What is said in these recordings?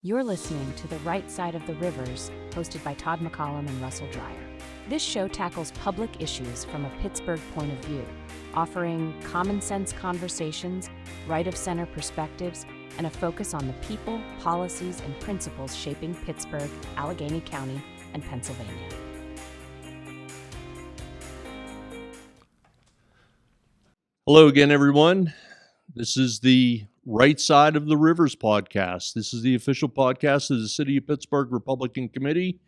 You're listening to The Right Side of the Rivers, hosted by Todd McCollum and Russell Dreyer. This show tackles public issues from a Pittsburgh point of view, offering common sense conversations, right-of-center perspectives, and a focus on the people, policies, and principles shaping Pittsburgh, Allegheny County, and Pennsylvania. Hello again, everyone. This is the Right Side of the Rivers podcast. This is the official podcast of the City of Pittsburgh Republican Committee,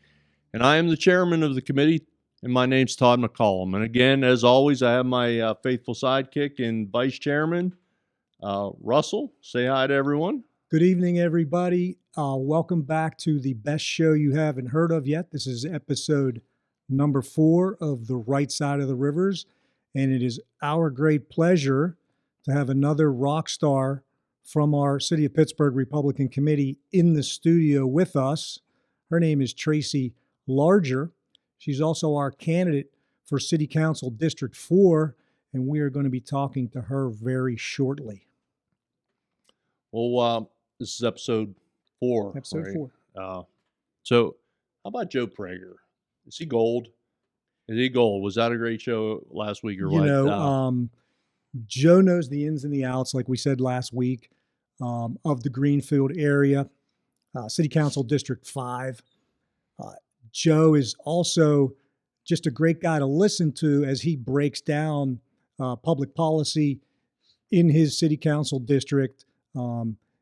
and I am the chairman of the committee, and my name's Todd McCollum. And again, as always, I have my faithful sidekick and vice chairman, Russell. Say hi to everyone. Good evening, everybody. Welcome back to the best show you haven't heard of yet. This is episode number 4 of The Right Side of the Rivers, and it is our great pleasure to have another rock star from our City of Pittsburgh Republican Committee in the studio with us. Her name is Tracy Larger. She's also our candidate for City Council District 4, and we are going to be talking to her very shortly. Well, this is episode 4. Episode right? 4. So how about Joe Prager? Is he gold? Is he gold? Was that a great show last week or what? Joe knows the ins and the outs, like we said last week, of the Greenfield area, City Council District 5. Joe is also just a great guy to listen to as he breaks down public policy in his City Council district.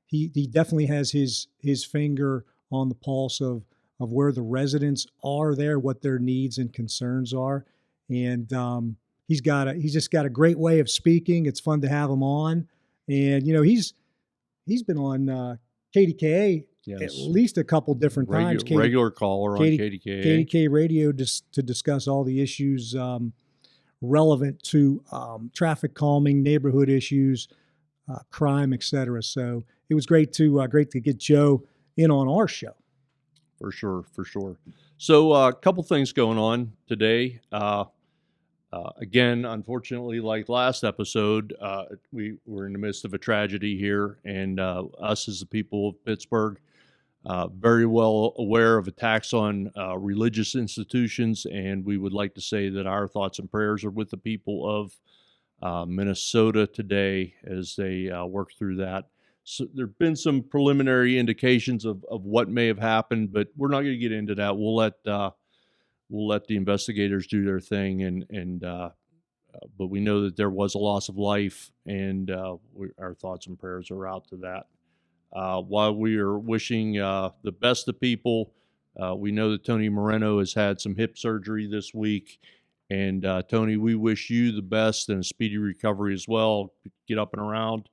He definitely has his finger on the pulse of where the residents are there, what their needs and concerns are, and he's just got a great way of speaking. It's fun to have him on, and he's been on KDKA at least a couple different times. Regular caller on KDKA radio to discuss all the issues relevant to traffic calming, neighborhood issues, crime, etc. So it was great to get Joe in on our show. For sure. So a couple things going on today. Again, unfortunately, like last episode, we were in the midst of a tragedy here, and us as the people of Pittsburgh, very well aware of attacks on religious institutions, and we would like to say that our thoughts and prayers are with the people of Minnesota today as they work through that. So there have been some preliminary indications of what may have happened, but we're not going to get into that. We'll let the investigators do their thing, but we know that there was a loss of life, and our thoughts and prayers are out to that. While we are wishing the best to people, we know that Tony Moreno has had some hip surgery this week, and Tony, we wish you the best and a speedy recovery as well. Get up and around,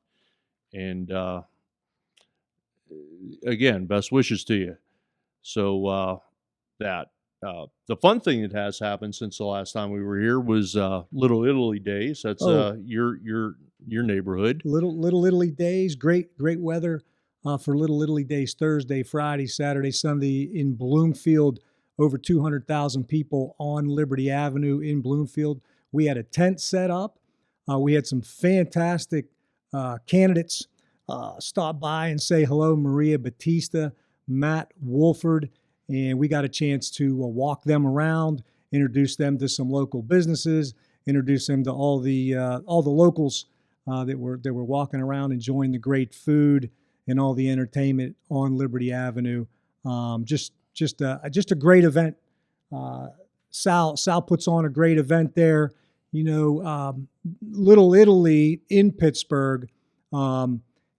and again, best wishes to you. So the fun thing that has happened since the last time we were here was Little Italy Days. That's your neighborhood. Little Italy Days, great weather for Little Italy Days. Thursday, Friday, Saturday, Sunday in Bloomfield. Over 200,000 people on Liberty Avenue in Bloomfield. We had a tent set up. We had some fantastic candidates stop by and say hello. Maria Battista, Matt Wolford. And we got a chance to walk them around, introduce them to some local businesses, introduce them to all the locals that were walking around enjoying the great food and all the entertainment on Liberty Avenue. Just a great event. Sal puts on a great event there. Little Italy in Pittsburgh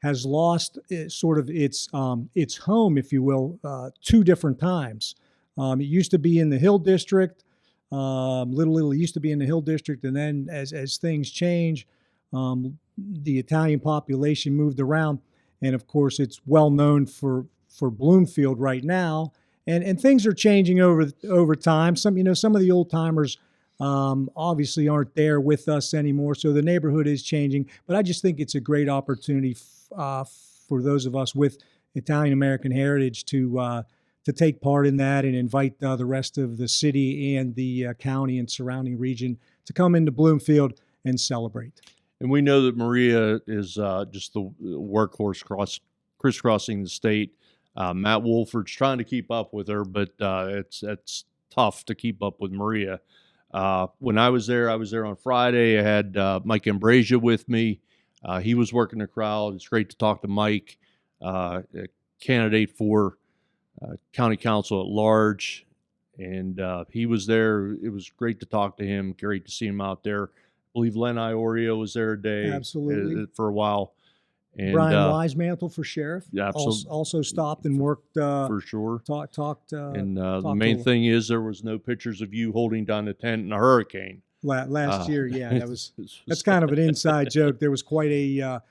has lost sort of its home, if you will, 2 different times. It used to be in the Hill District. Little Italy used to be in the Hill District, and then as things change, the Italian population moved around, and of course it's well known for Bloomfield right now. And things are changing over time. Some of the old timers obviously aren't there with us anymore, so the neighborhood is changing. But I just think it's a great opportunity for those of us with Italian American heritage to take part in that and invite the rest of the city and the county and surrounding region to come into Bloomfield and celebrate. And we know that Maria is just the workhorse crisscrossing the state. Matt Wolford's trying to keep up with her, but it's tough to keep up with Maria. When I was there on Friday. I had Mike Embrescia with me. He was working the crowd. It's great to talk to Mike, a candidate for county council at large. And he was there. It was great to talk to him. Great to see him out there. I believe Len Iorio was there a day. Absolutely. For a while. And Brian Wisemantle for sheriff. Yeah, absolutely. Also stopped and worked. For sure. Talked. And the main thing is there was no pictures of you holding down the tent in a hurricane. Last year, yeah, that's kind of an inside joke. There was quite a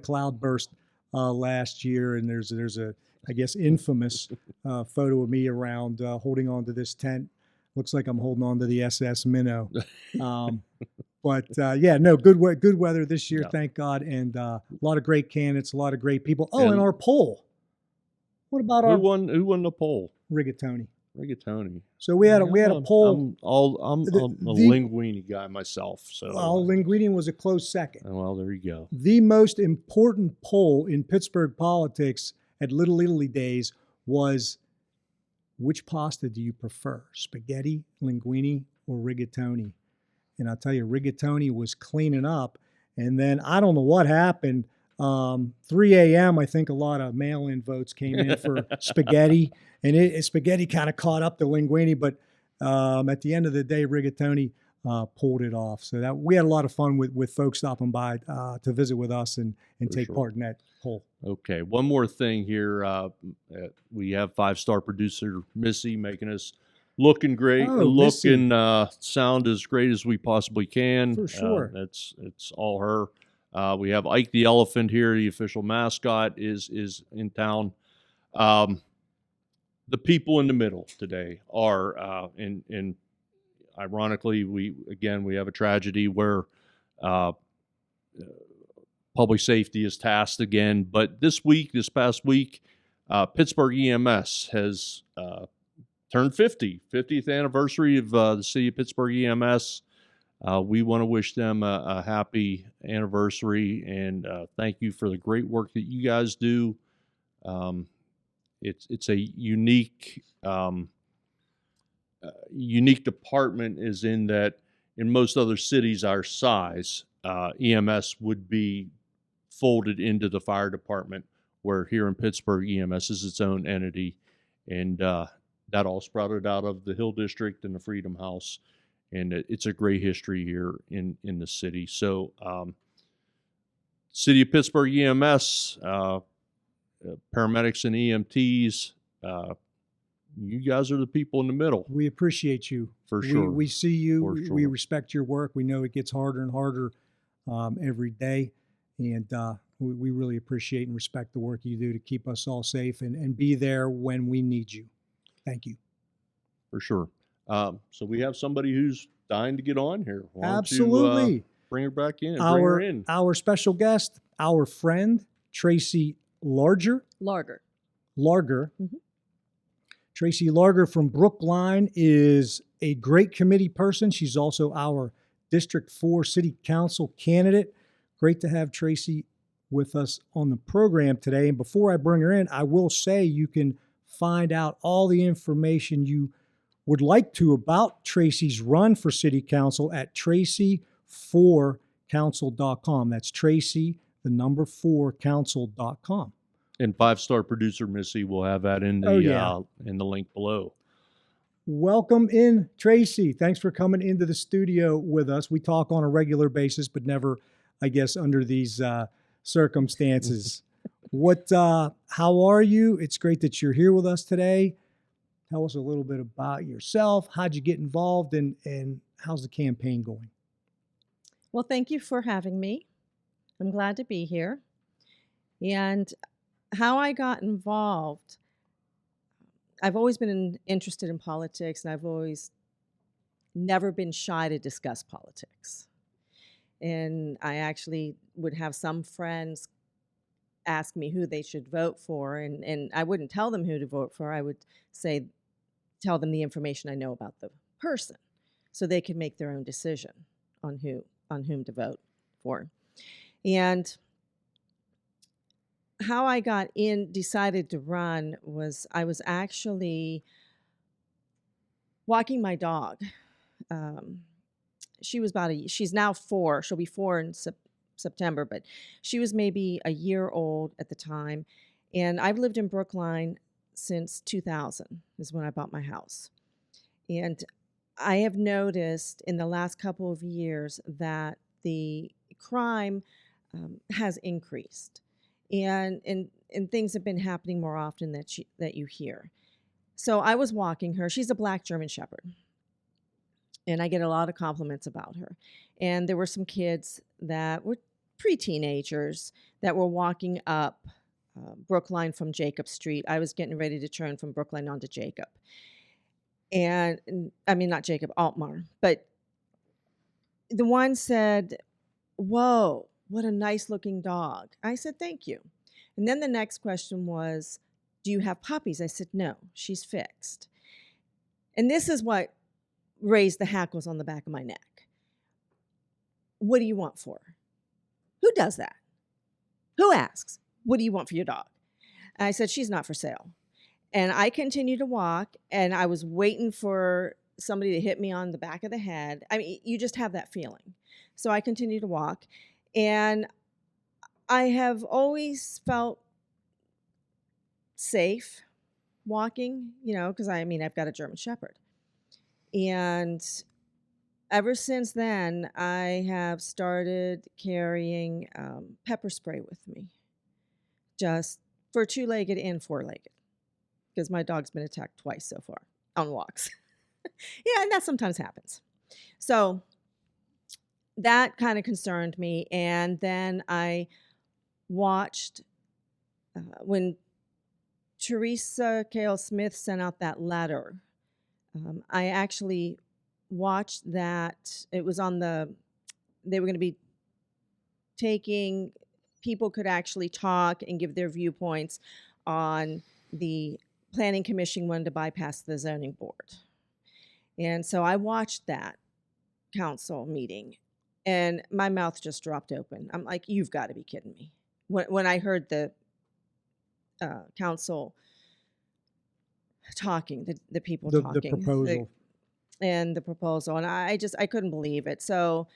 cloudburst last year, and there's a, I guess, infamous photo of me around holding on to this tent. Looks like I'm holding on to the SS Minnow. But good weather this year, thank God, and a lot of great candidates, a lot of great people. Oh, and our poll. What about who won the poll? Rigatoni. So we had a poll. I'm a Linguini guy myself. So Linguini was a close second. Well, there you go. The most important poll in Pittsburgh politics at Little Italy days was, which pasta do you prefer, spaghetti, linguine, or rigatoni? And I'll tell you, rigatoni was cleaning up. And then I don't know what happened. 3 a.m., I think a lot of mail-in votes came in for spaghetti. And spaghetti kind of caught up to linguine. But at the end of the day, rigatoni pulled it off. So that we had a lot of fun with folks stopping by to visit with us and take part in that poll. Okay. One more thing here. We have 5-star producer Missy making us looking great, sound as great as we possibly can. For sure. It's all her. We have Ike the elephant here. The official mascot is in town. The people in the middle today are, and ironically, we have a tragedy where public safety is tasked again. But this past week, Pittsburgh EMS has turned 50th anniversary of the city of Pittsburgh EMS. We want to wish them a happy anniversary and thank you for the great work that you guys do. It's a unique department, is in that in most other cities our size, EMS would be folded into the fire department, where here in Pittsburgh, EMS is its own entity, and that all sprouted out of the Hill District and the Freedom House, and it's a great history here in the city. So, City of Pittsburgh EMS, paramedics and EMTs, you guys are the people in the middle. We appreciate you. For sure. We see you. Sure. We respect your work. We know it gets harder and harder every day, and we really appreciate and respect the work you do to keep us all safe and be there when we need you. Thank you. For sure. So we have somebody who's dying to get on here. Why Absolutely. You, bring her back in. Bring her in. Our special guest, our friend, Tracy Larger. Larger. Mm-hmm. Tracy Larger from Brookline is a great committee person. She's also our District 4 City Council candidate. Great to have Tracy with us on the program today. And before I bring her in, I will say you can find out all the information you would like to about Tracy's run for City Council at tracy4council.com. That's Tracy, the number 4council.com. And 5-star producer Missy will have that in the link below. Welcome in, Tracy. Thanks for coming into the studio with us. We talk on a regular basis, but never, I guess, under these circumstances. How are you? It's great that you're here with us today. Tell us a little bit about yourself. How'd you get involved, and how's the campaign going? Well, thank you for having me. I'm glad to be here. And how I got involved, I've always been interested in politics, and I've always never been shy to discuss politics. And I actually would have some friends ask me who they should vote for, and I wouldn't tell them who to vote for. I would tell them the information I know about the person, so they could make their own decision on whom to vote for. And how I decided to run was I was actually walking my dog. Um, she's now 4. She'll be 4 in September, but she was maybe a year old at the time. And I've lived in Brookline since 2000 is when I bought my house. And I have noticed in the last couple of years that the crime has increased, and things have been happening more often that you hear. So I was walking her. She's a black German Shepherd, and I get a lot of compliments about her. And there were some kids that were pre-teenagers that were walking up Brookline from Jacob Street. I was getting ready to turn from Brookline onto Jacob. And I mean, not Jacob, Altmar. But the one said, "Whoa, what a nice looking dog." I said, "Thank you." And then the next question was, "Do you have puppies?" I said, "No, she's fixed." And this is what raised the hackles on the back of my neck. What do you want for her? Who does that? Who asks, "What do you want for your dog?" And I said, "She's not for sale." And I continued to walk, and I was waiting for somebody to hit me on the back of the head. I mean, you just have that feeling. So I continued to walk, and I have always felt safe walking, because I've got a German Shepherd. And ever since then, I have started carrying pepper spray with me, just for 2-legged and 4-legged, because my dog's been attacked twice so far on walks. Yeah, and that sometimes happens. So that kind of concerned me. And then I watched when Teresa Cale Smith sent out that letter. I actually watched that. It was they were going to be taking, people could actually talk and give their viewpoints on the Planning Commission wanted to bypass the zoning board. And so I watched that council meeting, and my mouth just dropped open. I'm like, "You've got to be kidding me." When I heard the council talking, the people talking. The proposal. And the proposal. And I couldn't believe it. So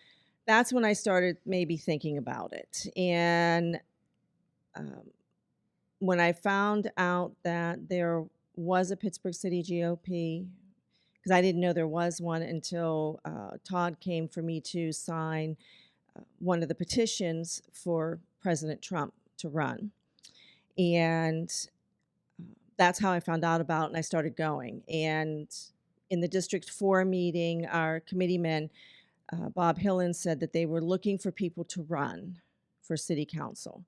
that's when I started maybe thinking about it. And when I found out that there was a Pittsburgh City GOP, because I didn't know there was one until Todd came for me to sign one of the petitions for President Trump to run. And that's how I found out about it, and I started going. And in the District 4 meeting, our committeeman, Bob Hillen, said that they were looking for people to run for city council.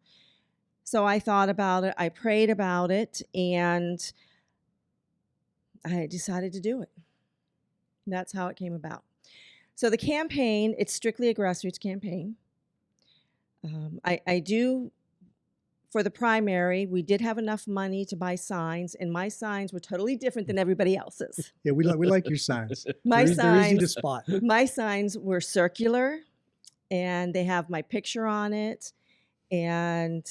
So I thought about it, I prayed about it, and I decided to do it. That's how it came about. So the campaign, it's strictly a grassroots campaign. I do, for the primary, we did have enough money to buy signs, and my signs were totally different than everybody else's. Yeah, we like your signs. My They're easy to signs, spot. my signs were circular, and they have my picture on it, and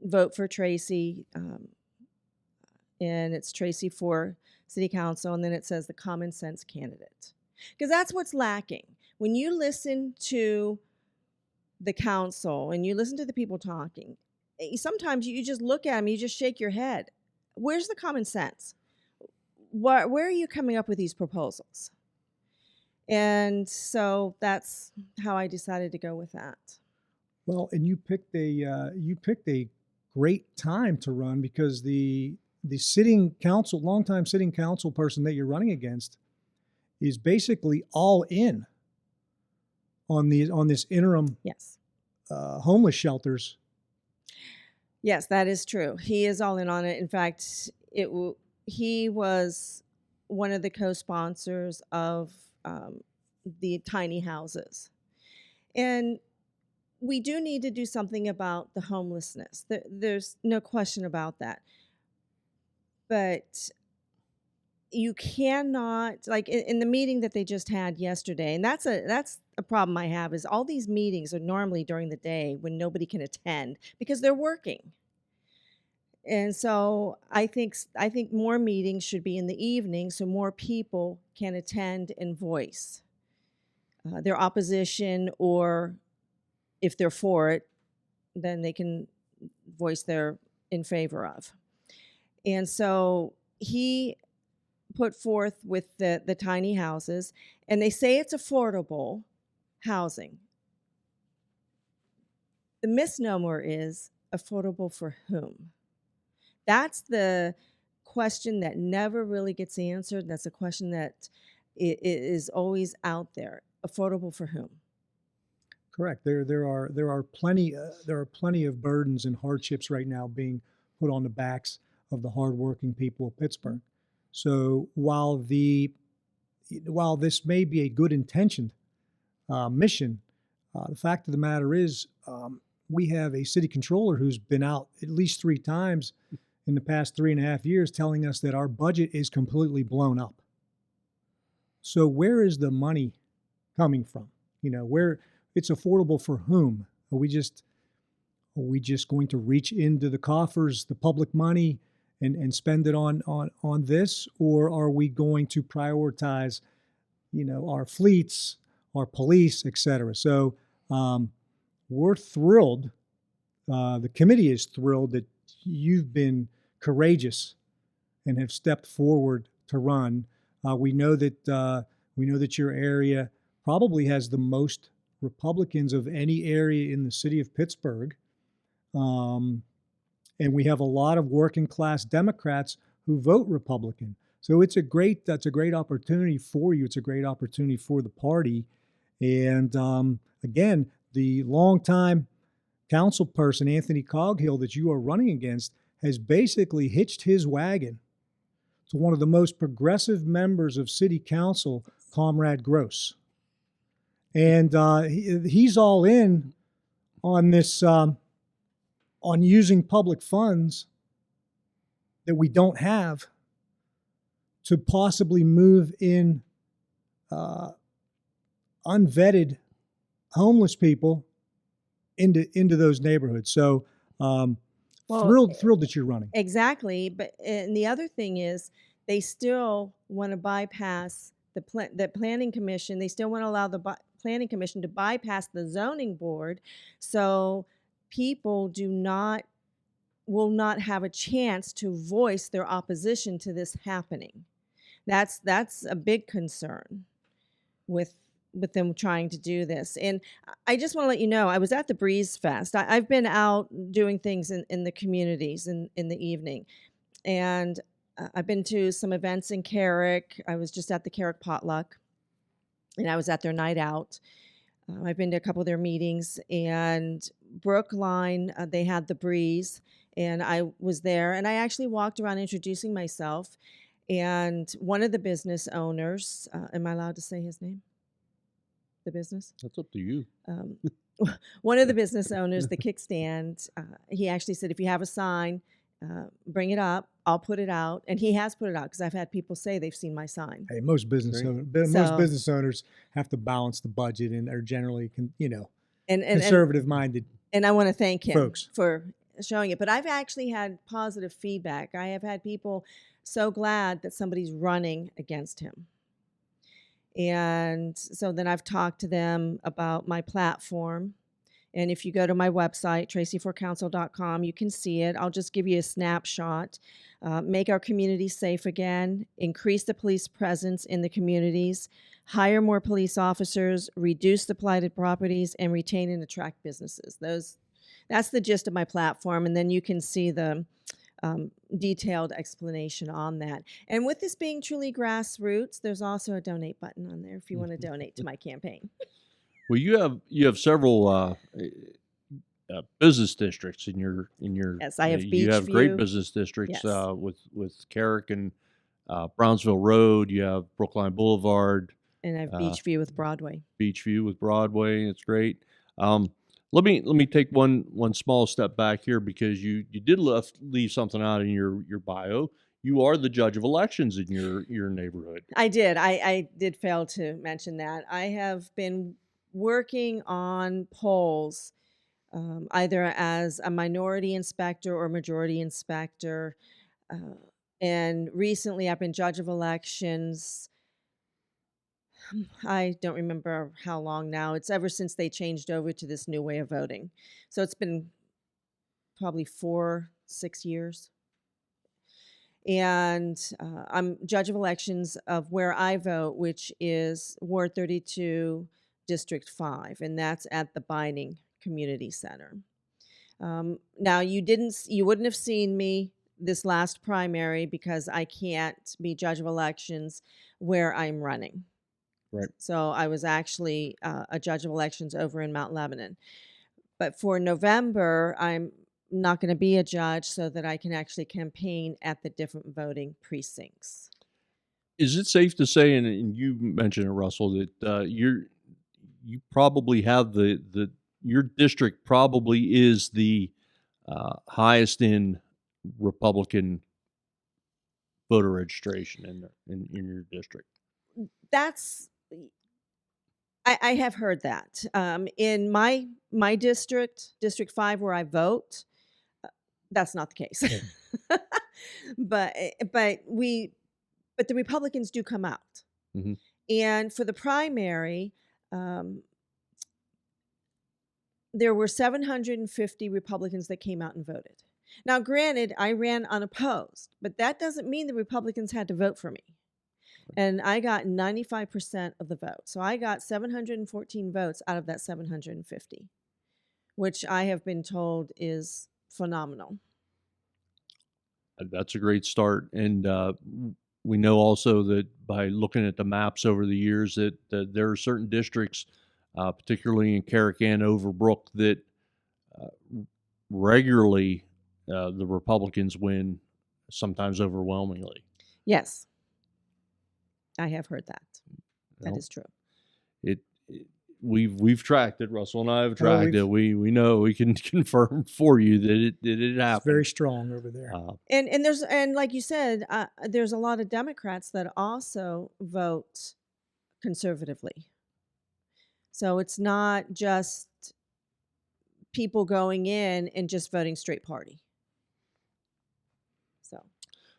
vote for Tracy, and it's Tracy for City Council, and then it says the common sense candidate. Because that's what's lacking. When you listen to the council and you listen to the people talking, sometimes you just look at them, you just shake your head. Where's the common sense? Where are you coming up with these proposals? And so that's how I decided to go with that. Well, and you picked a great time to run, because the sitting council, longtime sitting council person that you're running against is basically all in on this interim Yes. Homeless shelters. Yes, that is true. He is all in on it. In fact, he was one of the co-sponsors of the tiny houses. And we do need to do something about the homelessness. There's no question about that. But you cannot, like in the meeting that they just had yesterday, and that's a problem I have, is all these meetings are normally during the day when nobody can attend because they're working. And so I think more meetings should be in the evening so more people can attend and voice their opposition, or if they're for it, then they can voice their in favor of. And so he put forth with the tiny houses, and they say it's affordable housing. The misnomer is affordable for whom? That's the question that never really gets answered. That's a question that is always out there. Affordable for whom? Correct. There are plenty of burdens and hardships right now being put on the backs of the hardworking people of Pittsburgh. So while this may be a good intentioned mission, the fact of the matter is we have a city controller who's been out at least 3 times in the past 3.5 years telling us that our budget is completely blown up. So where is the money coming from? Where it's affordable for whom? Are we just going to reach into the coffers, the public money, and spend it on this, or are we going to prioritize, our fleets, our police, etc.? So we're thrilled. The committee is thrilled that you've been courageous and have stepped forward to run. We know that your area probably has the most Republicans of any area in the city of Pittsburgh. And we have a lot of working class Democrats who vote Republican. So that's a great opportunity for you. It's a great opportunity for the party. And again, the longtime council person, Anthony Coghill, that you are running against, has basically hitched his wagon to one of the most progressive members of city council, Comrade Gross. And he's all in on this, on using public funds that we don't have to possibly move in unvetted homeless people into those neighborhoods. So thrilled that you're running. Exactly. But and the other thing is they still want to bypass the planning commission. They still want to allow the planning commission to bypass the zoning board, so people will not have a chance to voice their opposition to this happening. That's a big concern with them trying to do this. And I just want to let you know, I was at the Breeze Fest. I've been out doing things in the communities in the evening. And I've been to some events in Carrick. I was just at the Carrick Potluck, and I was at their night out. I've been to a couple of their meetings. And Brookline, they had the Breeze, and I was there. And I actually walked around introducing myself. And one of the business owners, am I allowed to say his name? The business? That's up to you. One of the business owners, the kickstand, he actually said, if you have a sign, bring it up. I'll put it out. And he has put it out because I've had people say they've seen my sign. Hey, most business owners have to balance the budget and are generally, conservative minded. And I want to thank him folks for showing it. But I've actually had positive feedback. I have had people so glad that somebody's running against him. And so then I've talked to them about my platform. And if you go to my website, tracy4council.com, you can see it. I'll just give you a snapshot. Make our communities safe again, increase the police presence in the communities, hire more police officers, reduce the blighted properties, and retain and attract businesses. That's the gist of my platform. And then you can see the detailed explanation on that. And with this being truly grassroots, there's also a donate button on there if you want to donate to my campaign. Well, you have several business districts in your. Yes, I have Beachview. You have great business districts. Yes. With Carrick and Brownsville Road. You have Brookline Boulevard. And I have Beachview with Broadway. Beachview with Broadway. It's great. Let me take one small step back here, because you did leave something out in your bio. You are the judge of elections in your neighborhood. I did. I did fail to mention that. I have been working on polls either as a minority inspector or majority inspector. And recently I've been judge of elections. I don't remember how long now. It's ever since they changed over to this new way of voting. So it's been probably 6 years. And I'm judge of elections of where I vote, which is Ward 32, District 5, and that's at the Binding Community Center. Now, you wouldn't have seen me this last primary because I can't be judge of elections where I'm running. Right. So I was actually a judge of elections over in Mount Lebanon. But for November, I'm not going to be a judge so that I can actually campaign at the different voting precincts. Is it safe to say, and you mentioned it, Russell, that you probably have your district probably is the highest in Republican voter registration in your district? I have heard that. In my district, District 5, where I vote, that's not the case. but the Republicans do come out. Mm-hmm. And for the primary, there were 750 Republicans that came out and voted. Now, granted, I ran unopposed, but that doesn't mean the Republicans had to vote for me. And I got 95% of the vote. So I got 714 votes out of that 750, which I have been told is phenomenal. That's a great start. And we know also that by looking at the maps over the years that there are certain districts, particularly in Carrick and Overbrook, that regularly the Republicans win, sometimes overwhelmingly. Yes. I have heard that. That is true. We've tracked it. Russell and I have tracked it. We know, we can confirm for you that it happened. It's very strong over there. And like you said, there's a lot of Democrats that also vote conservatively. So it's not just people going in and just voting straight party.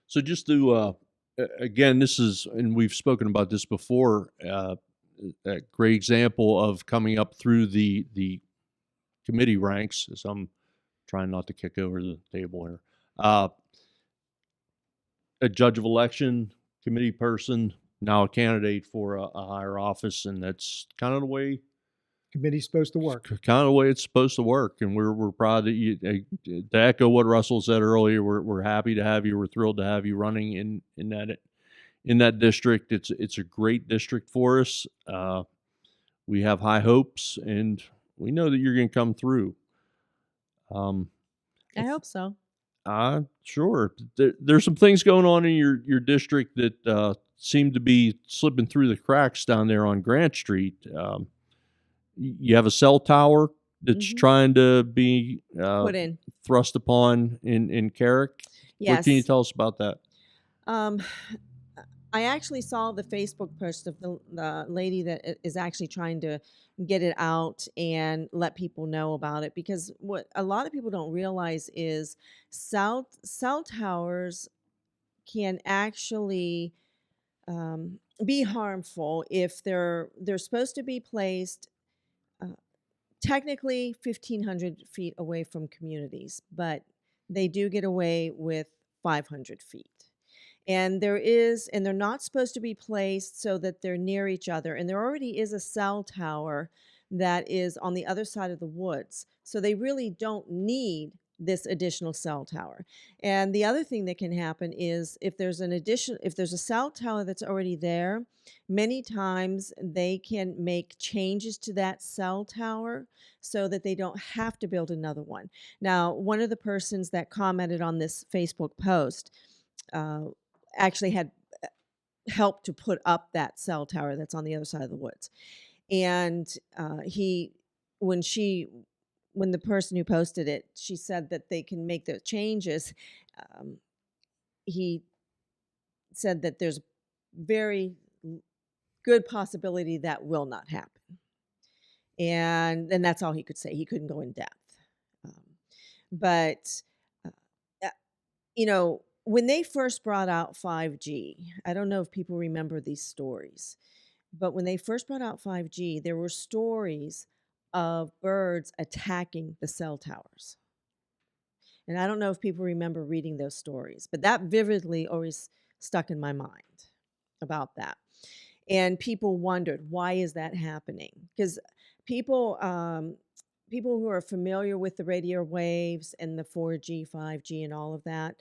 So just to again, this is, and we've spoken about this before, a great example of coming up through the committee ranks, as I'm trying not to kick over the table here. A judge of election, committee person, now a candidate for a higher office, and that's kind of the way committee's supposed to work. Kind of the way it's supposed to work, and we're proud that you. To echo what Russell said earlier, we're happy to have you. We're thrilled to have you running in that district. It's a great district for us. We have high hopes, and we know that you're going to come through. I hope so. Sure. There's some things going on in your district that seem to be slipping through the cracks down there on Grant Street. You have a cell tower that's trying to be put in, thrust upon in Carrick. Yes. What can you tell us about that? I actually saw the Facebook post of the lady that is actually trying to get it out and let people know about it, because what a lot of people don't realize is cell towers can actually be harmful if they're supposed to be placed technically 1,500 feet away from communities, but they do get away with 500 feet. And they're not supposed to be placed so that they're near each other. And there already is a cell tower that is on the other side of the woods. So they really don't need this additional cell tower. And the other thing that can happen is if there's a cell tower that's already there, many times they can make changes to that cell tower so that they don't have to build another one. Now, one of the persons that commented on this Facebook post actually had helped to put up that cell tower that's on the other side of the woods. And when the person who posted it, she said that they can make those changes. He said that there's very good possibility that will not happen. And that's all he could say. He couldn't go in depth. But, uh, you know, when they first brought out 5G, I don't know if people remember these stories, but when they first brought out 5G, there were stories of birds attacking the cell towers. And I don't know if people remember reading those stories, but that vividly always stuck in my mind about that. And people wondered, why is that happening? Because people, people who are familiar with the radio waves and the 4G, 5G, and all of that,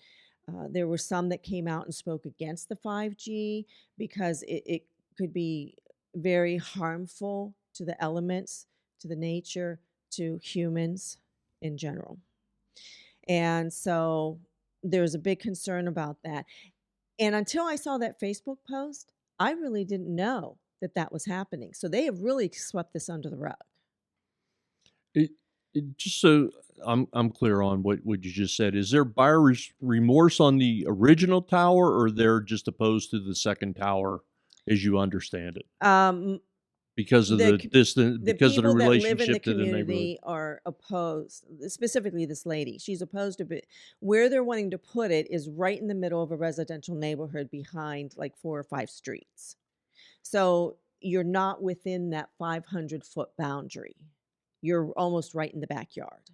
there were some that came out and spoke against the 5G because it could be very harmful to the elements, to the nature, to humans in general. And so there's a big concern about that. And until I saw that Facebook post, I really didn't know that that was happening. So they have really swept this under the rug. Just so I'm clear on what you just said, is there buyer's remorse on the original tower, or they're just opposed to the second tower, as you understand it? Because of the distance, because of the relationship that live in the to the neighborhood. community are opposed. Specifically, this lady, she's opposed to it. Where they're wanting to put it is right in the middle of a residential neighborhood behind like 4 or 5 streets. So you're not within that 500-foot boundary. You're almost right in the backyard.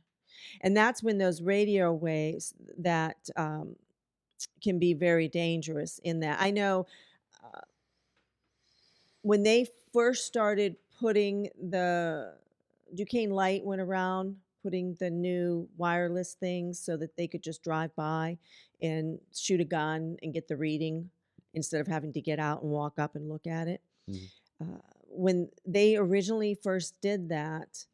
And that's when those radio waves that can be very dangerous in that. I know when they first started putting the Duquesne Light went around putting the new wireless things so that they could just drive by and shoot a gun and get the reading instead of having to get out and walk up and look at it. Mm-hmm. When they originally first did that,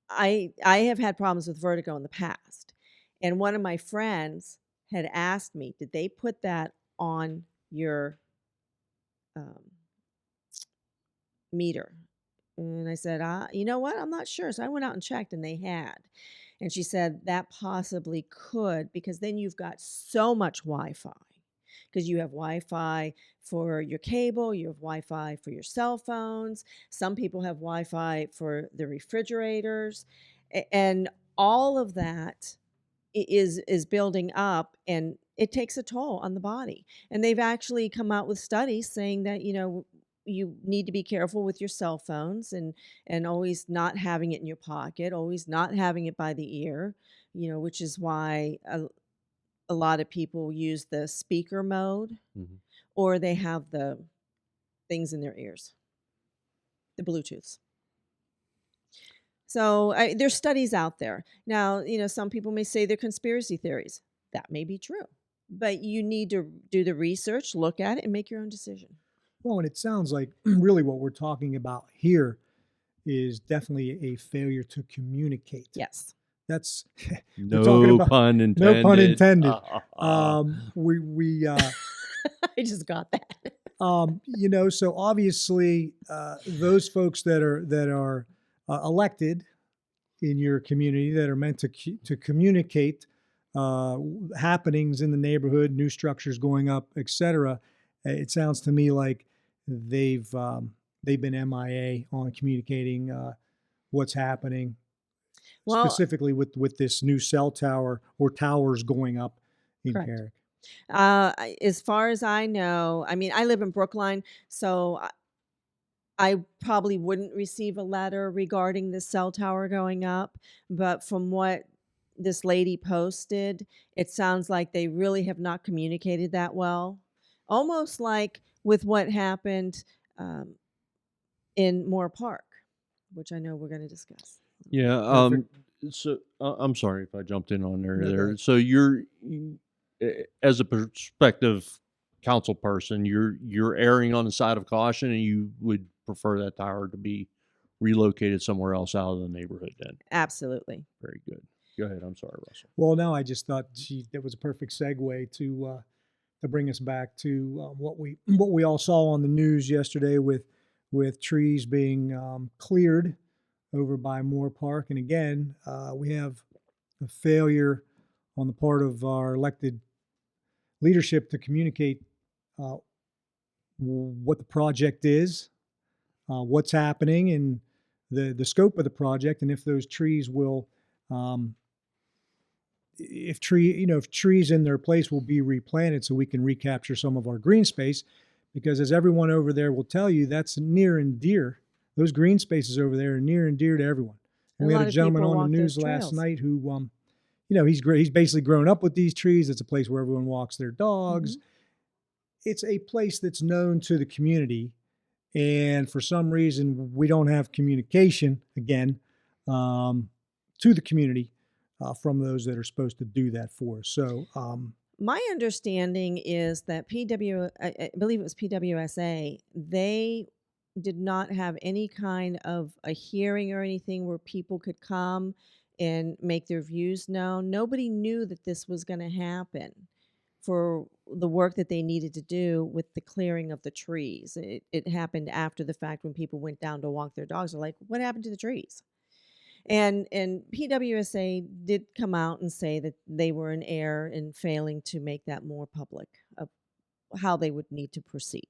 I have had problems with vertigo in the past. And one of my friends had asked me, did they put that on your meter? And I said, you know what? I'm not sure. So I went out and checked, and they had. And she said that possibly could, because then you've got so much Wi-Fi. Because you have Wi-Fi for your cable, you have Wi-Fi for your cell phones. Some people have Wi-Fi for the refrigerators. And all of that is building up, and it takes a toll on the body. And they've actually come out with studies saying that, you know, you need to be careful with your cell phones and always not having it in your pocket, always not having it by the ear, you know, which is why a lot of people use the speaker mode, mm-hmm. or they have the things in their ears, the Bluetooths. So there's studies out there. Now, you know, some people may say they're conspiracy theories. That may be true. But you need to do the research, look at it, and make your own decision. Well, and it sounds like really what we're talking about here is definitely a failure to communicate. Yes. That's no pun intended. No pun intended. We I just got that. You know, so obviously those folks that are elected in your community that are meant to communicate happenings in the neighborhood, new structures going up, etc. It sounds to me like they've been MIA on communicating what's happening. Well, specifically with this new cell tower or towers going up in Carrick. As far as I know, I mean, I live in Brookline, so I probably wouldn't receive a letter regarding the cell tower going up. But from what this lady posted, it sounds like they really have not communicated that well. Almost like with what happened in Moore Park, which I know we're going to discuss. Yeah. So I'm sorry if I jumped in on there. So you're, as a prospective council person, you're erring on the side of caution, and you would prefer that tower to be relocated somewhere else out of the neighborhood then? Absolutely. Very good. Go ahead. I'm sorry, Russell. Well, no, I just thought that was a perfect segue to bring us back to what we all saw on the news yesterday with trees being cleared over by Moore Park. And again, we have a failure on the part of our elected leadership to communicate what the project is, what's happening, and the scope of the project, and if those trees will if trees in their place will be replanted so we can recapture some of our green space, because as everyone over there will tell you, that's near and dear. Those green spaces over there are near and dear to everyone. And we had a gentleman on the news last night who, he's basically grown up with these trees. It's a place where everyone walks their dogs. It's a place that's known to the community. And for some reason, we don't have communication, again, to the community from those that are supposed to do that for us. So my understanding is that I believe it was PWSA, they did not have any kind of a hearing or anything where people could come and make their views known. Nobody knew that this was going to happen for the work that they needed to do with the clearing of the trees. It happened after the fact when people went down to walk their dogs. They're like, what happened to the trees? And PWSA did come out and say that they were in error in failing to make that more public of how they would need to proceed.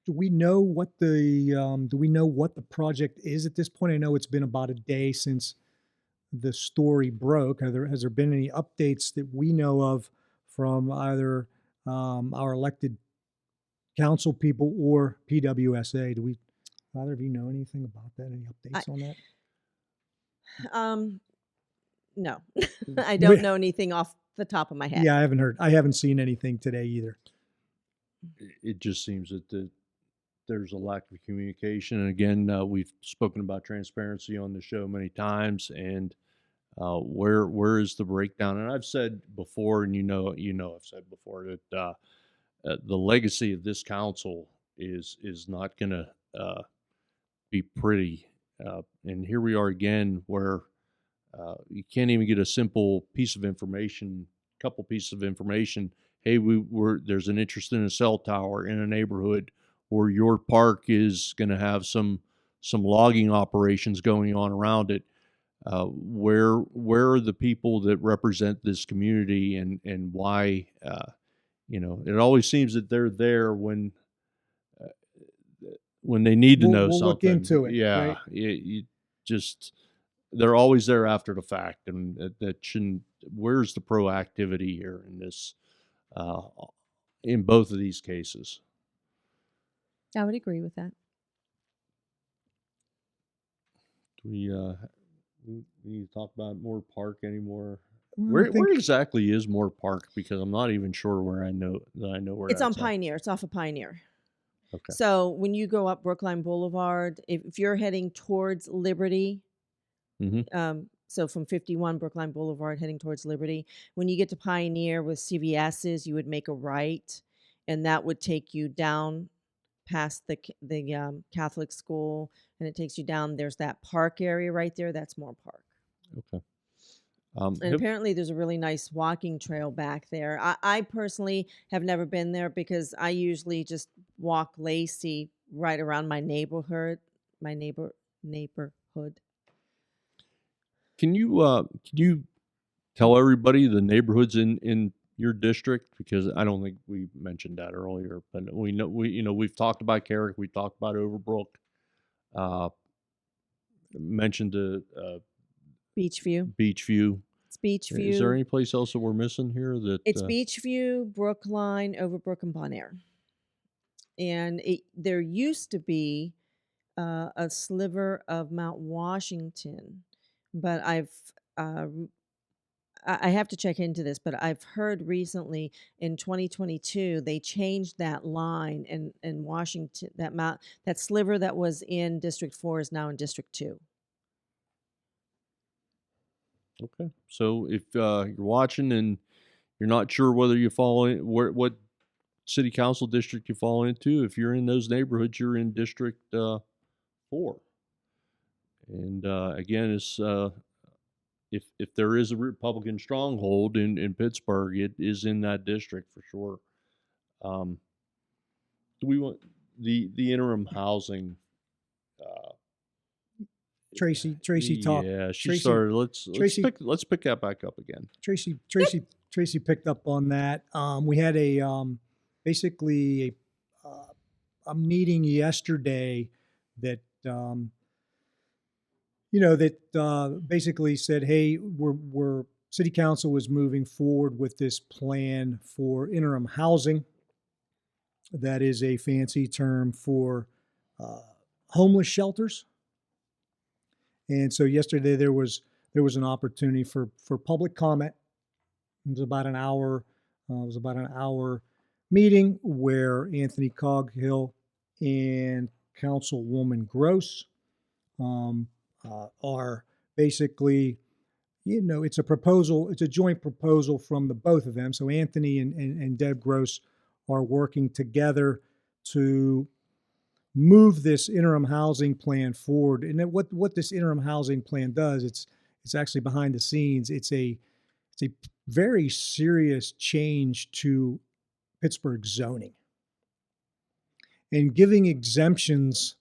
Do we know what the project is at this point? I know it's been about a day since the story broke. Has there been any updates that we know of from either our elected council people or PWSA? Do either of you know anything about that? Any updates on that? No, I don't know anything off the top of my head. Yeah, I haven't seen anything today either. It just seems that there's a lack of communication. And again, we've spoken about transparency on the show many times, and where is the breakdown? And I've said before, and I've said before that the legacy of this council is not going to be pretty. And here we are again, where you can't even get a simple piece of information, couple pieces of information. Hey, there's an interest in a cell tower in a neighborhood, or your park is going to have some logging operations going on around it. Where are the people that represent this community, and why? It always seems that they're there when they need to know we'll something. Look into it. Yeah, right? They're always there after the fact, and that shouldn't. Where's the proactivity here in this? In both of these cases. I would agree with that. Do we need to talk about Moore Park anymore? Well, Where exactly is Moore Park? Because I'm not even sure where I know where it's on at. Pioneer. It's off of Pioneer. Okay. So when you go up Brookline Boulevard, if you're heading towards Liberty, so from 51 Brookline Boulevard heading towards Liberty, when you get to Pioneer with CVS's, you would make a right, and that would take you down past the Catholic school, and it takes you down. There's that park area right there. That's Moore Park. Okay. And apparently there's a really nice walking trail back there. I personally have never been there because I usually just walk Lacey right around my neighborhood. Can you tell everybody the neighborhoods in your district? Because I don't think we mentioned that earlier, but we've talked about Carrick, we talked about Overbrook, mentioned Beachview. It's Beachview. Is there any place else that we're missing here? It's Beachview, Brookline, Overbrook, and Bon Air. And there used to be a sliver of Mount Washington, but I have to check into this, but I've heard recently in 2022 they changed that line, and Washington, that sliver that was in District 4 is now in District 2. Okay, so if you're watching and you're not sure whether you fall in what city council district you fall into, if you're in those neighborhoods, you're in District 4. And again, it's if there is a Republican stronghold in Pittsburgh, it is in that district for sure. Do we want the interim housing? Tracy talked. Yeah, Tracy started. Let's pick that back up again. Tracy picked up on that. We had basically a meeting yesterday that that basically said, hey, we're City Council was moving forward with this plan for interim housing. That is a fancy term for homeless shelters. And so yesterday there was an opportunity for public comment. It was about an hour. Meeting where Anthony Coghill and Councilwoman Gross are basically, it's a proposal. It's a joint proposal from the both of them. So Anthony and Deb Gross are working together to move this interim housing plan forward. And what this interim housing plan does, it's actually behind the scenes. It's a very serious change to Pittsburgh zoning and giving exemptions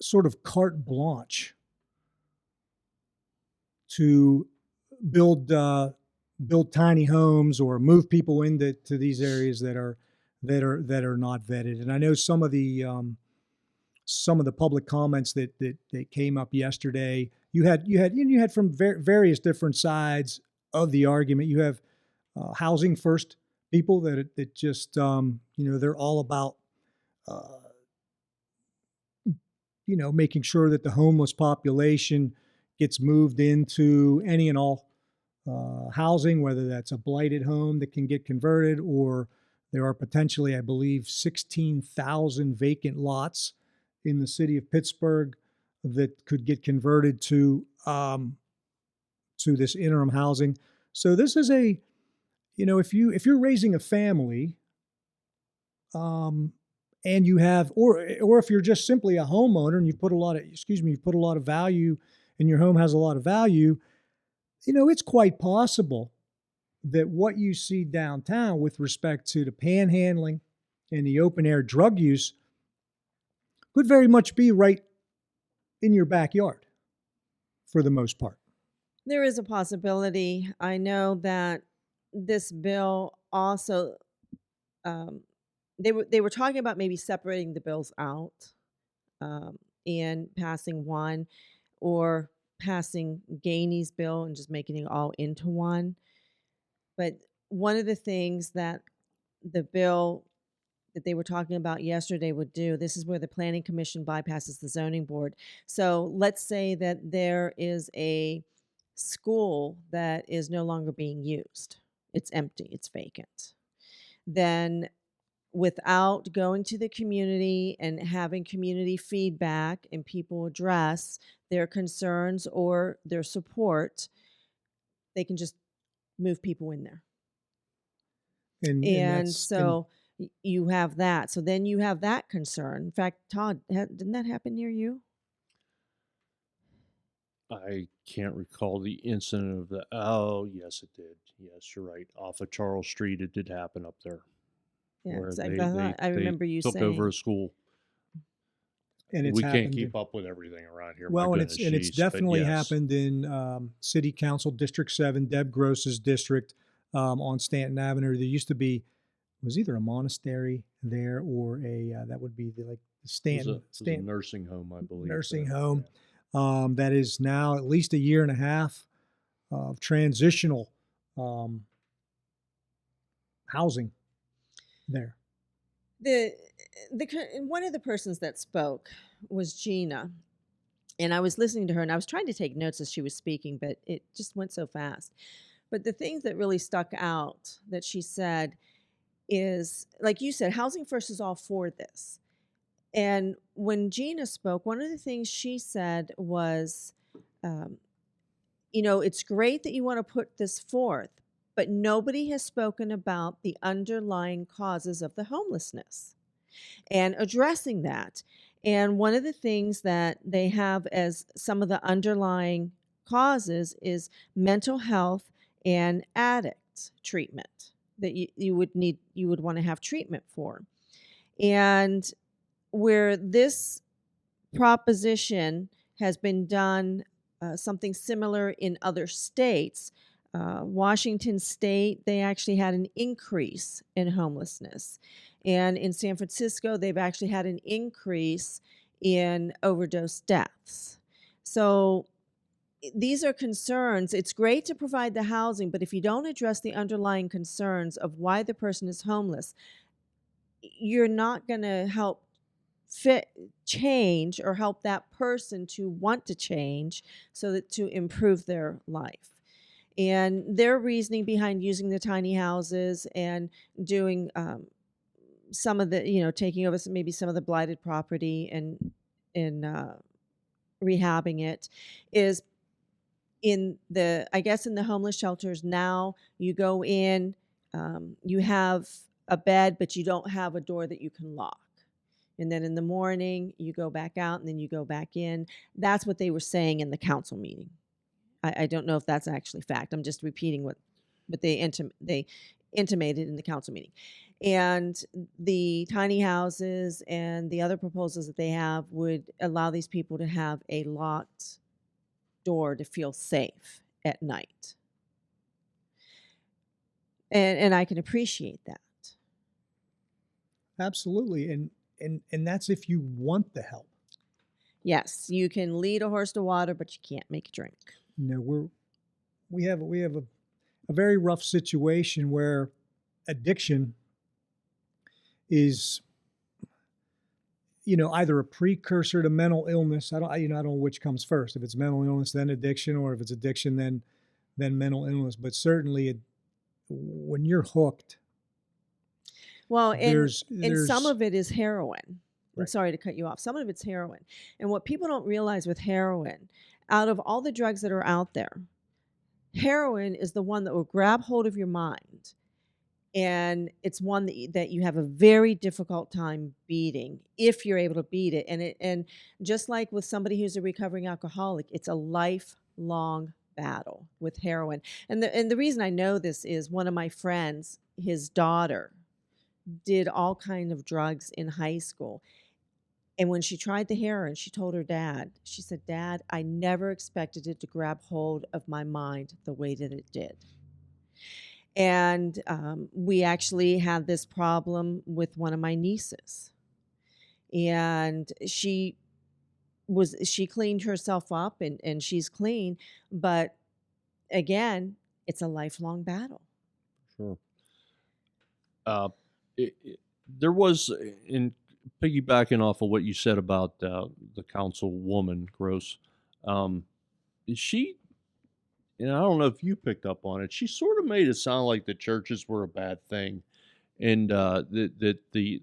sort of carte blanche to build tiny homes or move people into these areas that are not vetted. And I know some of the public comments that came up yesterday. You had from various different sides of the argument. You have housing first people that just they're all about making sure that the homeless population gets moved into any and all housing, whether that's a blighted home that can get converted, or there are potentially, I believe, 16,000 vacant lots in the city of Pittsburgh that could get converted to this interim housing. So this is if you're raising a family, and you have, or if you're just simply a homeowner and you've put a lot of value, and your home has a lot of value, it's quite possible that what you see downtown with respect to the panhandling and the open air drug use could very much be right in your backyard for the most part. There is a possibility. I know that this bill also, they were talking about maybe separating the bills out and passing one, or passing Gainey's bill and just making it all into one. But one of the things that the bill that they were talking about yesterday would do, this is where the Planning Commission bypasses the zoning board. So let's say that there is a school that is no longer being used. It's empty, it's vacant. Then without going to the community and having community feedback and people address their concerns or their support, they can just move people in there. And so you have that. So then you have that concern. In fact, Todd, didn't that happen near you? I can't recall the incident of the. Oh, yes, it did. Yes, you're right. Off of Charles Street, it did happen up there. Yeah, Where I remember you took saying. over a school. And we can't keep up with everything around here. Well, and it's definitely happened in City Council District 7, Deb Gross's district, on Stanton Avenue. There used to be, was either a monastery there or that would be the Stanton. It was a nursing home, I believe. Nursing home. Yeah. That is now at least a year and a half of transitional housing there. One of the persons that spoke was Gina, and I was listening to her, and I was trying to take notes as she was speaking, but it just went so fast. But the things that really stuck out that she said is, like you said, Housing First is all for this. And when Gina spoke, one of the things she said was, it's great that you want to put this forth, but nobody has spoken about the underlying causes of the homelessness and addressing that. And one of the things that they have as some of the underlying causes is mental health and addict treatment that you would want to have treatment for. And where this proposition has been done, something similar in other states, Washington State, they actually had an increase in homelessness. And in San Francisco, they've actually had an increase in overdose deaths. So these are concerns. It's great to provide the housing, but if you don't address the underlying concerns of why the person is homeless, you're not going to help change or help that person to want to change so that to improve their life. And their reasoning behind using the tiny houses and doing some of the, taking over maybe some of the blighted property and rehabbing it is in the homeless shelters now, you go in, you have a bed, but you don't have a door that you can lock. And then in the morning, you go back out and then you go back in. That's what they were saying in the council meeting. I don't know if that's actually fact. I'm just repeating what they intimated in the council meeting. And the tiny houses and the other proposals that they have would allow these people to have a locked door to feel safe at night. And I can appreciate that. Absolutely. And that's if you want the help. Yes, you can lead a horse to water, but you can't make it drink. We have a very rough situation where addiction is either a precursor to mental illness. I don't know which comes first. If it's mental illness, then addiction, or if it's addiction, then mental illness. But certainly, when you're hooked, well, and there's some of it is heroin. I'm Right. sorry to cut you off. Some of it's heroin. And what people don't realize with heroin, out of all the drugs that are out there, heroin is the one that will grab hold of your mind. And it's one that you have a very difficult time beating if you're able to beat it. And just like with somebody who's a recovering alcoholic, it's a lifelong battle with heroin. And the reason I know this is one of my friends, his daughter, did all kind of drugs in high school. And when she tried the heroin, she told her dad, she said, "Dad, I never expected it to grab hold of my mind the way that it did." And we actually had this problem with one of my nieces. And she cleaned herself up and she's clean. But again, it's a lifelong battle. Sure. There was, in piggybacking off of what you said about the councilwoman Gross, she, and I don't know if you picked up on it, she sort of made it sound like the churches were a bad thing, and that the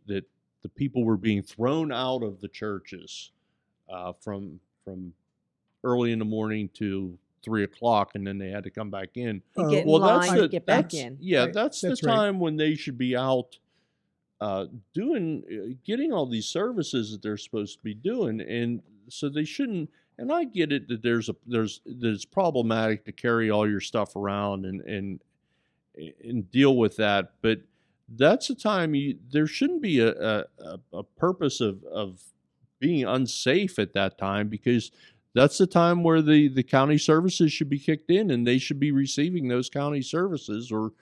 people were being thrown out of the churches from early in the morning to 3 o'clock, and then they had to come back in. And get in Well, line that's to the- get back that's- in. Yeah, Right. that's That's the right. time when they should be out getting all these services that they're supposed to be doing, and so they shouldn't. And I get it that that it's problematic to carry all your stuff around and deal with that, but that's a time there shouldn't be a purpose of being unsafe at that time, because that's the time where the county services should be kicked in, and they should be receiving those county services or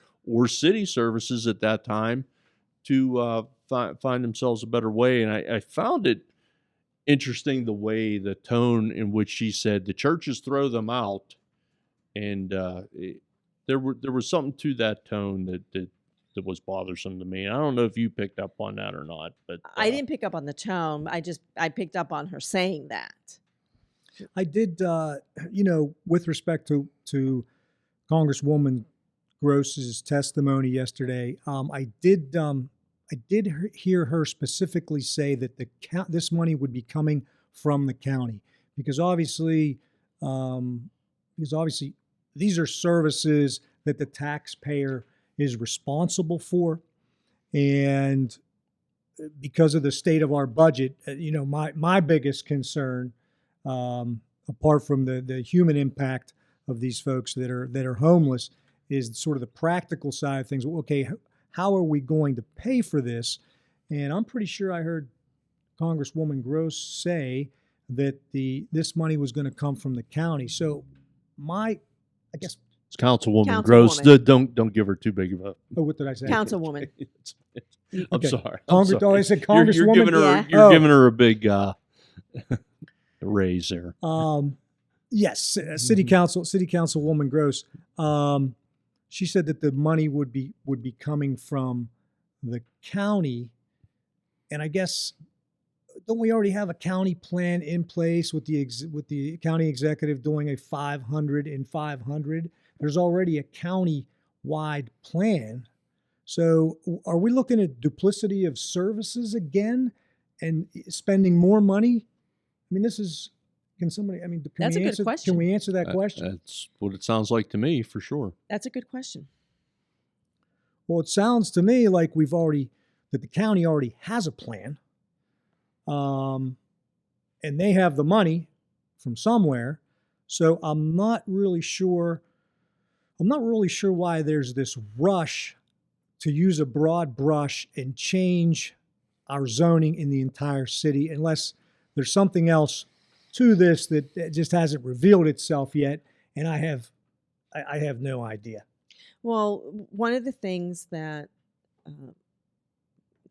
city services at that time to find themselves a better way. And I found it interesting the tone in which she said the churches throw them out, and there was something to that tone that was bothersome to me. And I don't know if you picked up on that or not, but I didn't pick up on the tone. I picked up on her saying that. I did, with respect to Congresswoman Gross's testimony yesterday, I did hear her specifically say that this money would be coming from the county, because obviously these are services that the taxpayer is responsible for, and because of the state of our budget, my biggest concern, apart from the human impact of these folks that are homeless, is sort of the practical side of things. Okay, how are we going to pay for this? And I'm pretty sure I heard Congresswoman Gross say that this money was going to come from the county. So I guess, it's Councilwoman Gross. Don't give her too big of a. oh, what did I say? Councilwoman. I'm Okay. sorry. Oh, I said You're Congresswoman. giving her. Yeah. You're Oh. giving her a big. raise there. Yes, City Councilwoman Gross. She said that the money would be coming from the county, and I guess don't we already have a county plan in place with the county executive doing a 500 and 500? There's already a county-wide plan. So are we looking at duplicity of services again and spending more money? I mean, this is. Can somebody? I mean, That's a good question. Can we answer that question? That's what it sounds like to me, for sure. That's a good question. Well, it sounds to me like that the county already has a plan, and they have the money from somewhere. So I'm not really sure why there's this rush to use a broad brush and change our zoning in the entire city, unless there's something else to this that just hasn't revealed itself yet, and I have no idea. Well, one of the things that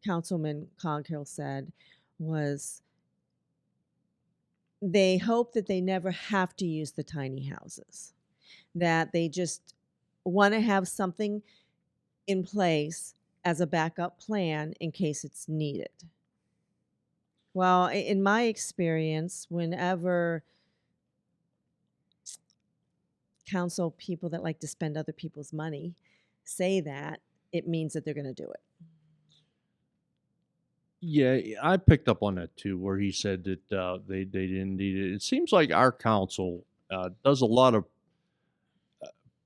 Councilman Coghill said was they hope that they never have to use the tiny houses, that they just want to have something in place as a backup plan in case it's needed. Well, in my experience, whenever council people that like to spend other people's money say that, it means that they're going to do it. Yeah, I picked up on that too, where he said that they didn't need it. It seems like our council does a lot of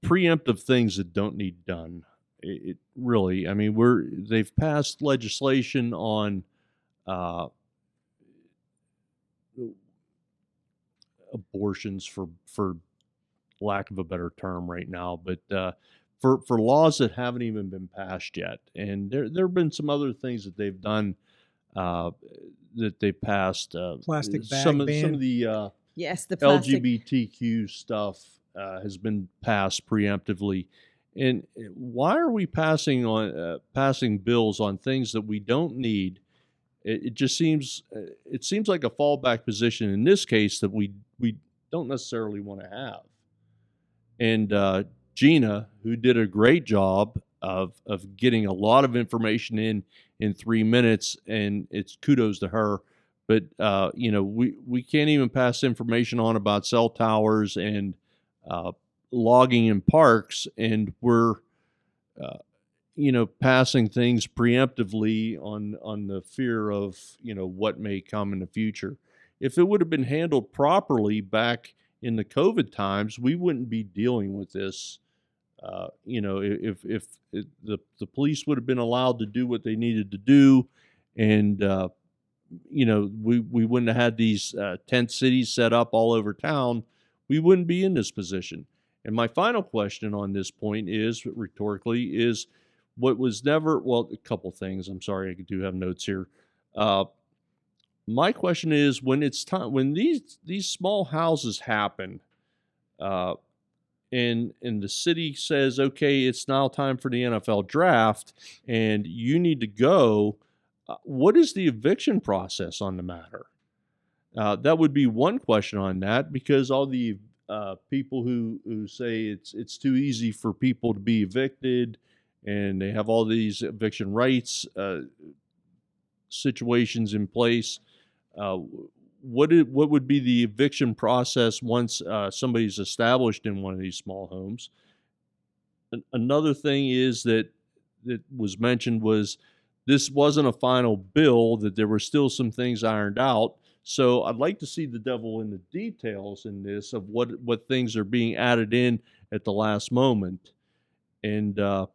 preemptive things that don't need done. It really, I mean, they've passed legislation on abortions, for lack of a better term right now, but for laws that haven't even been passed yet. And there have been some other things that they've done that they passed. Plastic bag some ban. of the Yes, the plastic. LGBTQ stuff has been passed preemptively. And why are we passing bills on things that we don't need? It just seems like a fallback position in this case that we don't necessarily want to have. And Gina, who did a great job of getting a lot of information in 3 minutes, and it's kudos to her. But we can't even pass information on about cell towers and logging in parks, and we're passing things preemptively on the fear of what may come in the future. If it would have been handled properly back in the COVID times, we wouldn't be dealing with this. If the police would have been allowed to do what they needed to do, and we wouldn't have had these tent cities set up all over town, we wouldn't be in this position. And my final question on this point is, rhetorically, is what was never, well, a couple things. I'm sorry, I do have notes here. My question is, when it's time, when these small houses happen, and the city says, okay, it's now time for the NFL draft, and you need to go, what is the eviction process on the matter? That would be one question on that, because all the people who say it's too easy for people to be evicted, and they have all these eviction rights situations in place. What would be the eviction process once somebody's established in one of these small homes? Another thing is that was mentioned was this wasn't a final bill, that there were still some things ironed out. So I'd like to see the devil in the details in this, of what things are being added in at the last moment. And there's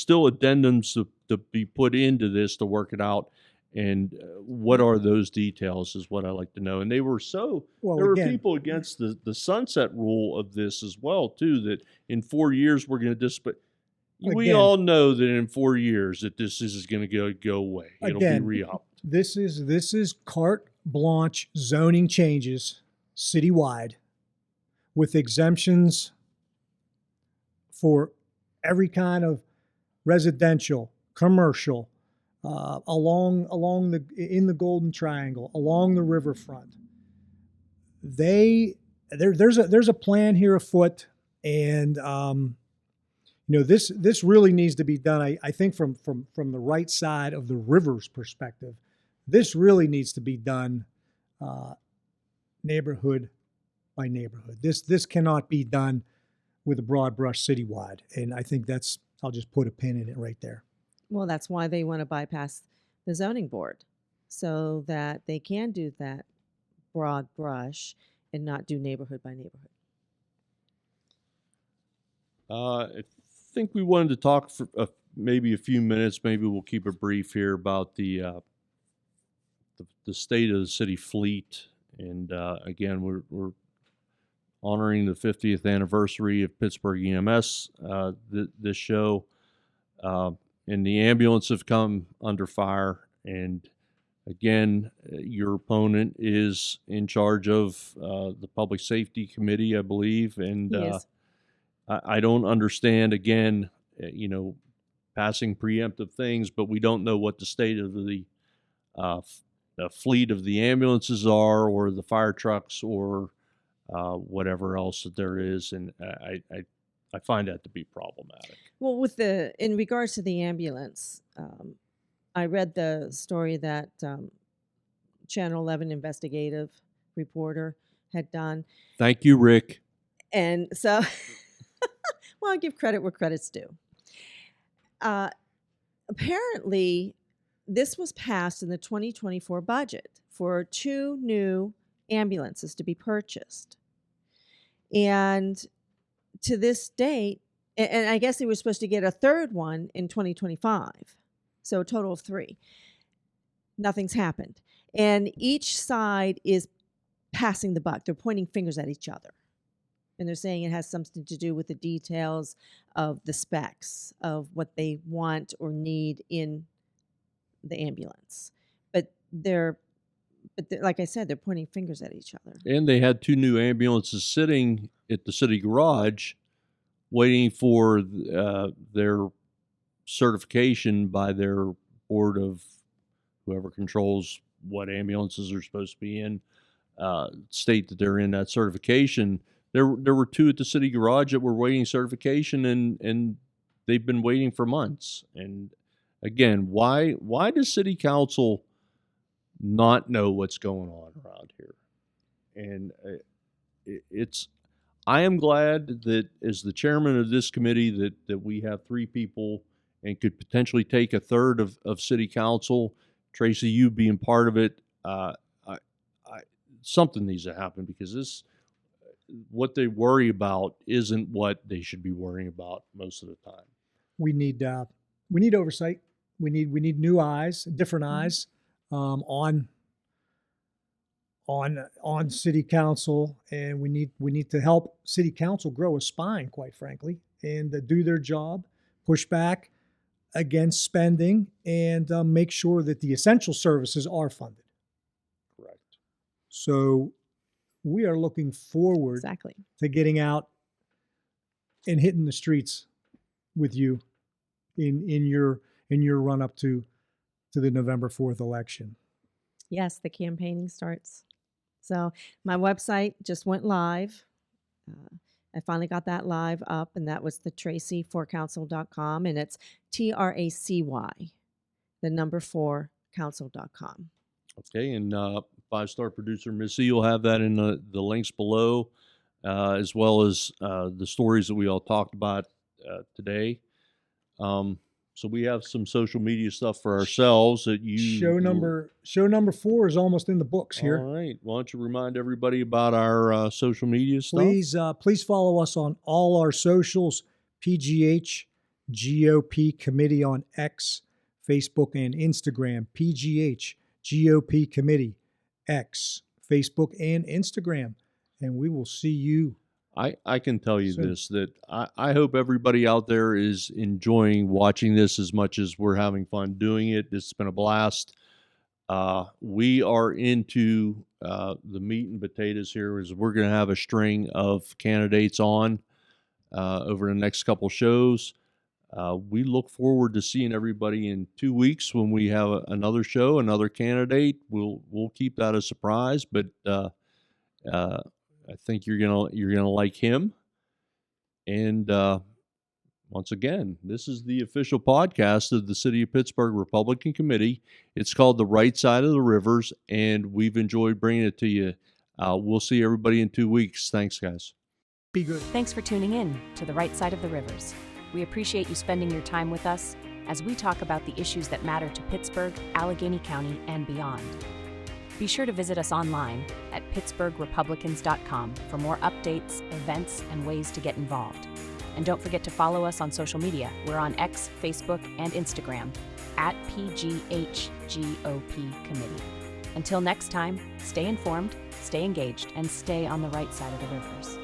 still addendums to be put into this to work it out. And what are those details is what I like to know. And they were there were people against the sunset rule of this as well, too, that in 4 years we're going to dissipate. We all know that in 4 years that this is going to go away. It'll be re-upped. This is carte blanche zoning changes citywide, with exemptions for every kind of residential, commercial, in the Golden Triangle, along the riverfront. There's a plan here afoot, and this really needs to be done. I think from the right side of the river's perspective, this really needs to be done neighborhood by neighborhood. This cannot be done with a broad brush citywide, and I think I'll just put a pin in it right there. Well, that's why they want to bypass the zoning board, so that they can do that broad brush and not do neighborhood by neighborhood. I think we wanted to talk for maybe a few minutes. Maybe we'll keep it brief here about the state of the city fleet. And again, we're honoring the 50th anniversary of Pittsburgh EMS this show. And the ambulance have come under fire. And again, your opponent is in charge of the Public Safety Committee, I believe. And I don't understand, again, passing preemptive things, but we don't know what the state of the fleet of the ambulances are, or the fire trucks, or whatever else that there is. And I find that to be problematic. Well, in regards to the ambulance, I read the story that Channel 11 investigative reporter had done. Thank you, Rick. And so, well, I give credit where credit's due. Apparently, this was passed in the 2024 budget for 2 new ambulances to be purchased. And to this date, and I guess they were supposed to get a third one in 2025. So a total of 3. Nothing's happened. And each side is passing the buck. They're pointing fingers at each other. And they're saying it has something to do with the details of the specs of what they want or need in the ambulance. But like I said, they're pointing fingers at each other. And they had 2 new ambulances sitting at the city garage waiting for their certification by their board of whoever controls what ambulances are supposed to be in, state that they're in that certification. There were 2 at the city garage that were waiting certification, and they've been waiting for months. And again, why does city council not know what's going on around here? And I am glad that as the chairman of this committee that we have 3 people and could potentially take a third of city council. Tracy, you being part of it, something needs to happen, because what they worry about isn't what they should be worrying about most of the time. We need oversight. We need new eyes, different eyes on city council, and we need to help city council grow a spine, quite frankly, and do their job, push back against spending, and make sure that the essential services are funded. Correct. So we are looking forward to getting out and hitting the streets with you in your run up to the November 4th election. Yes, the campaigning starts. So my website just went live. I finally got that live up, and that was the tracy4council.com, and it's TRACY, the number 4 council.com. Okay, and 5-star producer Miss E will have that in the links below, as well as the stories that we all talked about today. So we have some social media stuff for ourselves that you... Show number 4 is almost in the books here. All right. Why don't you remind everybody about our social media stuff? Please follow us on all our socials, PGH GOP Committee on X, Facebook, and Instagram. PGH GOP Committee X, Facebook, and Instagram. And we will see you. I can tell you this, that I hope everybody out there is enjoying watching this as much as we're having fun doing it. It's been a blast. We are into the meat and potatoes here, is we're going to have a string of candidates on over the next couple shows. We look forward to seeing everybody in 2 weeks when we have another show, another candidate. We'll keep that a surprise, but I think you're gonna like him. And once again, this is the official podcast of the City of Pittsburgh Republican Committee. It's called The Right Side of the Rivers, and we've enjoyed bringing it to you. We'll see everybody in 2 weeks. Thanks, guys. Be good. Thanks for tuning in to The Right Side of the Rivers. We appreciate you spending your time with us as we talk about the issues that matter to Pittsburgh, Allegheny County, and beyond. Be sure to visit us online at pittsburghrepublicans.com for more updates, events, and ways to get involved. And don't forget to follow us on social media. We're on X, Facebook, and Instagram at PGHGOP Committee. Until next time, stay informed, stay engaged, and stay on the right side of the rivers.